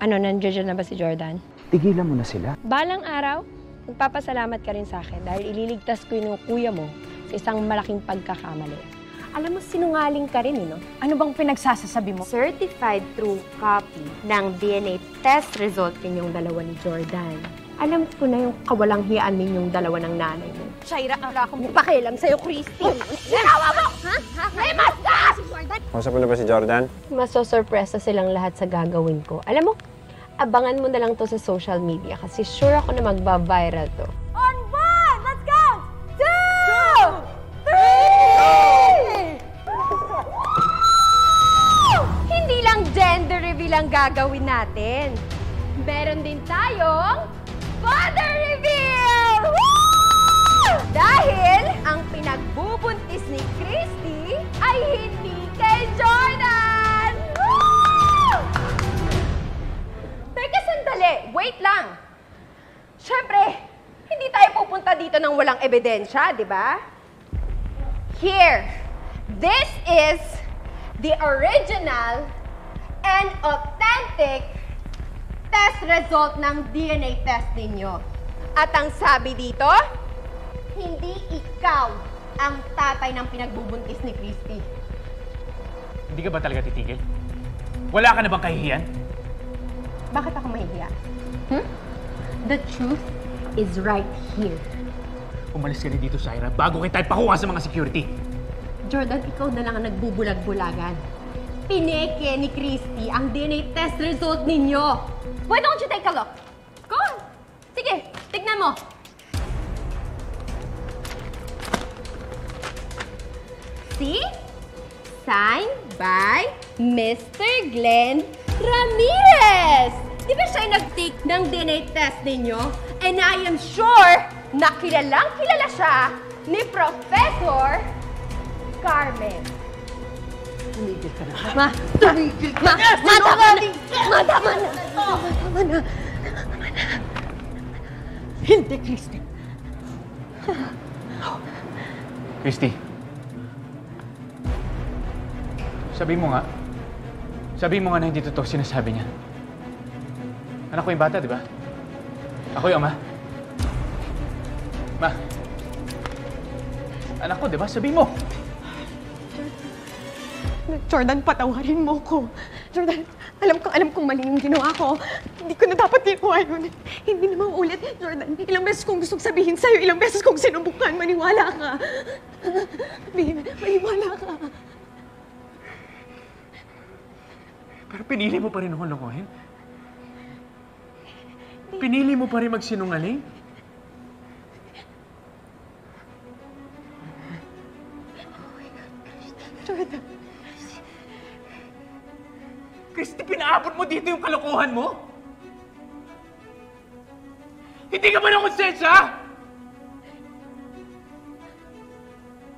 Ano, nandiyan na ba si Jordan? Tigilan mo na sila. Balang araw, magpapasalamat ka rin sa akin dahil ililigtas ko yung kuya mo sa isang malaking pagkakamali. Alam mo, sinungaling ka rin, no? Ano bang pinagsasasabi mo? Certified true copy ng DNA test result ninyong dalawa ni Jordan. Alam ko na yung kawalang hiyaan ninyong dalawa ng nanay mo. Shaira, wala akong pakialam sa'yo, Christy. Nagawa mo! Ha? May maskas! Kausap mo na ba si Jordan? Masosurpresa silang lahat sa gagawin ko. Alam mo, abangan mo na lang to sa social media kasi sure ako na magba-viral to. On one! Let's go! 2! 3! Hindi lang gender reveal ang gagawin natin. Meron din tayong father reveal! Woo! Dahil ang pinagbubuntis ni Christy ay hindi kay Jordan! Woo! Teka, sandali. Wait lang. Siyempre, hindi tayo pupunta dito ng walang ebidensya, di ba? Here, this is the original and authentic test result ng DNA test ninyo. At ang sabi dito, hindi ikaw ang tatay ng pinagbubuntis ni Christy. Hindi ka ba talaga titigil? Wala ka na bang kahihiyan? Bakit ako mahihiya? The truth is right here. Umalis ka na dito, Shaira, bago kita ipakuha sa mga security. Jordan, ikaw na lang ang nagbubulag-bulagan. Pineke ni Christy ang DNA test result ninyo. Why don't you take a look? Go on. Sige, tignan mo. See? Signed by Mr. Glenn Ramirez. Di ba siya nag-take ng DNA test ninyo? And I am sure na kilalang-kilala siya ni Professor Carmen. Tumigil ka na. Ma! Tumigil ka! Ma! Tama na! Ma! Tama na! Tama na! Hindi, Christy. Christy. Sabi mo nga na hindi totoo sinasabi niya. Anak ko yung bata, di ba? Ako yung ama. Ma. Anak ko, di ba? Sabi mo. Jordan, patawarin mo ko. Jordan, alam kong mali yung ginawa ko. Hindi ko na dapat ginawa yun. Hindi na maulit. Jordan, ilang beses kong gustong sabihin sa'yo, ilang beses kong sinubukan. Maniwala ka. Babe, maniwala ka. Pero pinili mo pa rin akong lokohin? Pinili mo pa rin magsinungaling? Jordan. Christy, pinaabot mo dito yung kalokohan mo? Hindi ka ba ng konsensya?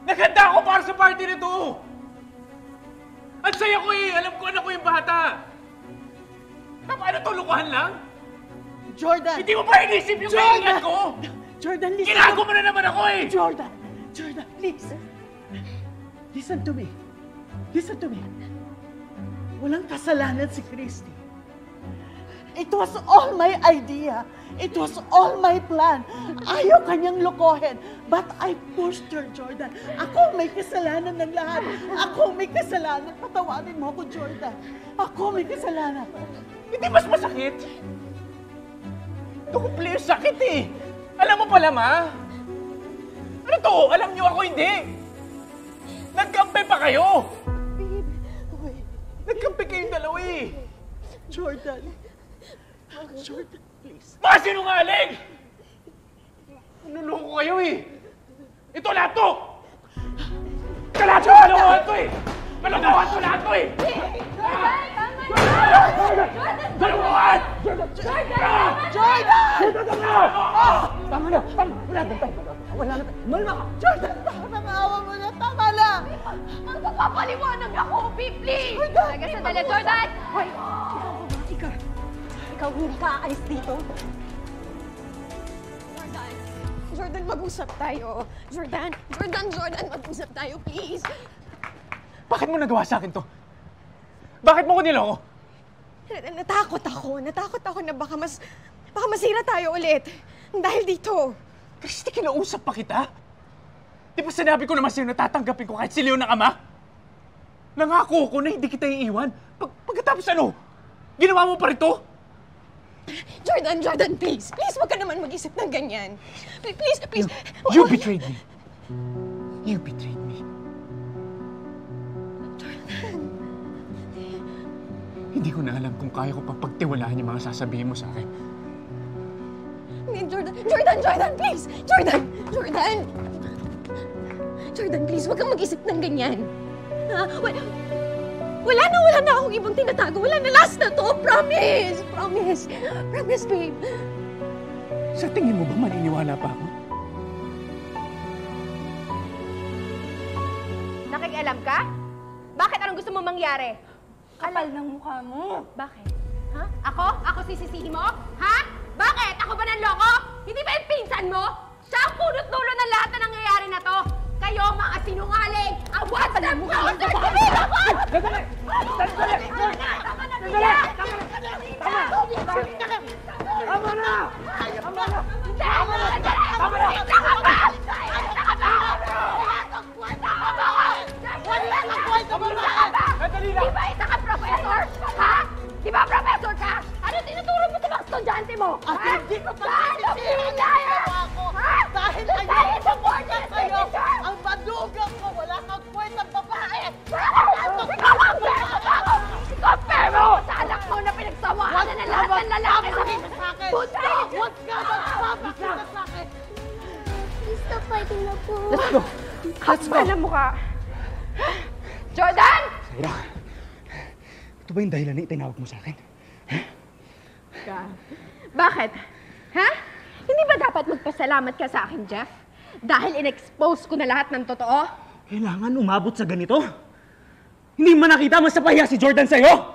Naghanda ako para sa party nito! Ang saya ko eh! Alam ko anak ko yung bata! Paano to, lukuhan lang? Jordan! Hindi mo ba inisip yung kahilingan ko? Jordan, listen. Ginago mo na naman ako eh! Jordan! Jordan, listen. Listen to me. Listen to me. Walang kasalanan si Christy. It was all my idea. It was all my plan. Ayaw kanyang lokohin. But I pushed her, Jordan. Ako may kasalanan ng lahat. Ako may kasalanan. Patawarin mo ako, Jordan. Ako may kasalanan. Hindi mas masakit? Doble yung sakit eh! Alam mo pala, Ma? Ano to? Alam niyo ako hindi! Nagkampi pa kayo! Babe, wait. Nagkampi kayong dalawa eh! Jordan. Jordan, please. Mga sinungaling! Nuloko kayo eh! Ito lahat to! Ito lahat to! Kalokohan to eh! Kalokohan to lahat to eh! Kalokohan! Tama na! Wala na tayo! Wala na tayo! Malma ka! Jordan! Parang awa mo na! Tama na! Magpapaliwanag ako, please! Talaga sandali, Jordan! Hoy! Ikaw hindi ka aalis dito. Jordan, mag-usap tayo. Jordan, mag-usap tayo, please. Bakit mo nagawa sa akin to? Bakit mo ko niloko? Natakot ako na baka masira tayo ulit. Dahil dito. Christy, kinausap pa kita? Di ba sinabi ko naman sa'yo na tatanggapin ko kahit si Leo ng ama? Nangako ko na hindi kita iiwan. Pagkatapos ano? Ginawa mo pa rin to? Jordan, please. Please, wag ka naman mag-isip ng ganyan. Please. You betrayed me. You betrayed me. Hindi ko na alam kung kaya ko pang pagtiwalaan yung mga sasabihin mo sa akin. Jordan, please! Jordan, please, wag kang mag-isip ng ganyan. Ha? Wala na akong ibang tinatago. Wala na, last na to. Promise, babe. Sa tingin mo ba maniniwala pa ako? Nakikialam ka? Bakit? Anong gusto mo mangyari? Kapal ng mukha mo. Bakit? Ha? Ako? Ako sisisihin mo? Ha? Bakit? Ako ba nanloko? Hindi ba yung pinsan mo? Siya ang punot-dulo ng lahat na nangyayari na to. Kayo, mga sinungaling! Ang what's the point? Sandali! Di ba isa ka professor? Ha? Di ba professor ka? Ano tinuturo mo sa mga estudyante mo? Hindi ko pagsisisihin ang ginawa ko! Dahil ayoko pumunta sa'yo! Ang madugang ko! Wala kang kwentang babae! Compare mo sa anak mo na pinagsawahan na lahat ng lalaki sa akin! Buntay! Huwag ka magpapakita sa akin! Please, stop fighting na po. Kapal na mukha! Jordan! Zaira, ito ba yung dahilan na itinawag mo sa akin? Bakit? Ha? Hindi ba dapat magpasalamat ka sa akin, Jeff? Dahil in-expose ko na lahat ng totoo? Kailangan umabot sa ganito? Hindi mo nakita mas napahiya si Jordan sa'yo?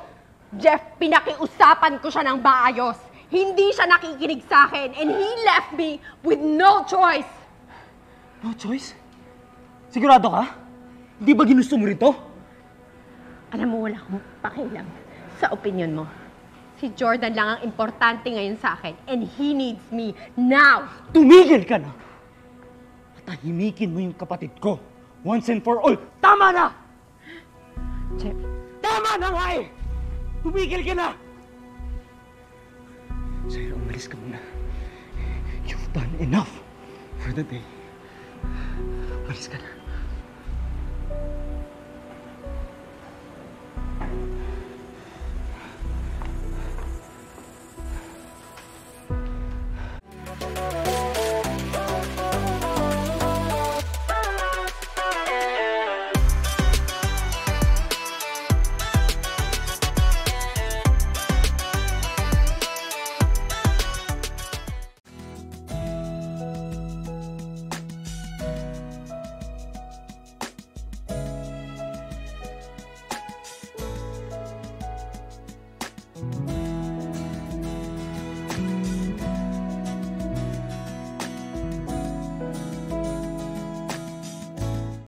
Jeff, pinakiusapan ko siya ng maayos. Hindi siya nakikinig sa akin and he left me with no choice. No choice? Sigurado ka? Hindi ba ginusto mo rito? Alam mo, wala akong pakialam sa opinion mo. Si Jordan lang ang importante ngayon sa akin and he needs me now. Tumigil ka na! Tahimikin mo yung kapatid ko. Once and for all. Tama na! Jeff, Tama na nga eh! Tumigil ka na! Zaira, umalis ka muna. You've done enough for the day. Umalis ka na.